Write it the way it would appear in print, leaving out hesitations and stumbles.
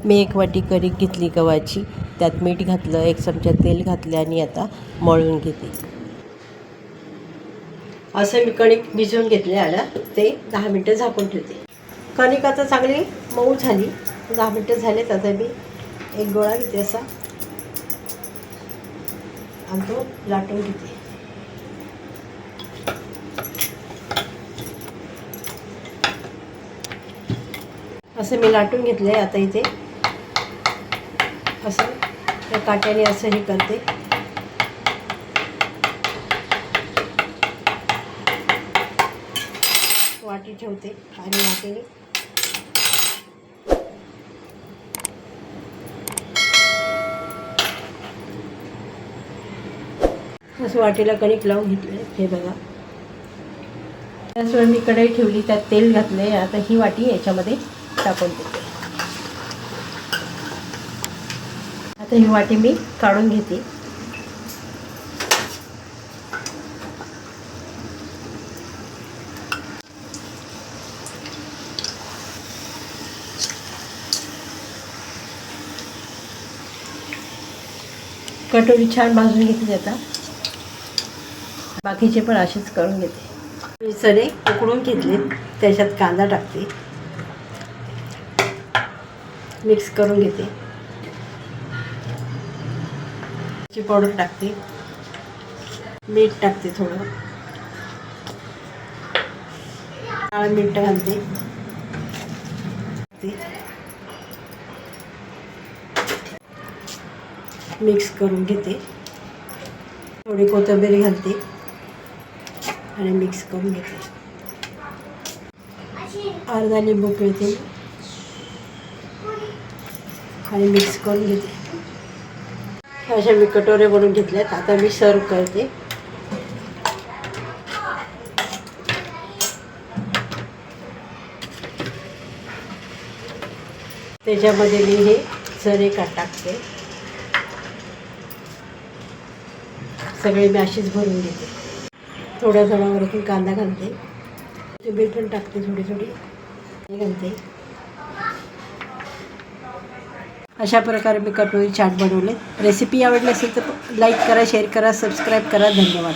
मी एक वाटी कणिक घेतली गव्हाची, त्यात मीठ घातलं, 1 चमचा तेल घातले आणि आता मळून घेते. असं मी कणिक भिजवून घेतले आला ते 10 मिनटं झाकून ठेवते. कणिक आता चांगली मऊ झाली, 10 मिनटं झालेत. आता मी एक गोळा घेते असा आणि तो लाटून घेते. असं मी लाटून घेतलं आहे. आता इथे असं त्या काट्याने असं हे करते. वाटी ठेवते आणि वाटीने असं वाटीला कणिक लावून घेतले. हे बघा, त्याचवेळी मी कढई ठेवली, त्यात तेल घातले. आता ही वाटी याच्यामध्ये टाकून देते. आता ही वाटी मी काढून घेते. कटोरी छान भाजून घेतली. आता बाकीचे पण असेच करून घेते. मी चणे उकडून घेतले, त्याच्यात कांदा टाकते, मिक्स करून घेते. ची पावडर टाकते, मीठ टाकते, थोडं काळं मीठ घालते, मिक्स करून घेते. थोडी कोथिंबीर घालते आणि मिक्स करून घेते. अर्धा लिंबू पिळते आणि मिक्स करून घेते. अशा मी कटोरे बनवून घेतल्यात. आता मी सर्व करते. त्याच्यामध्ये मी हे चणे टाकते. सगळे मी अशीच भरून घेते. थोड्या जणावरती कांदा घालते, कोथिंबीर पण टाकते, थोडी थोडी घालते. अशा प्रकारे मी कटोरी चाट बनवले. रेसिपी आवडली असेल तर लाईक करा, शेअर करा, सबस्क्राईब करा. धन्यवाद.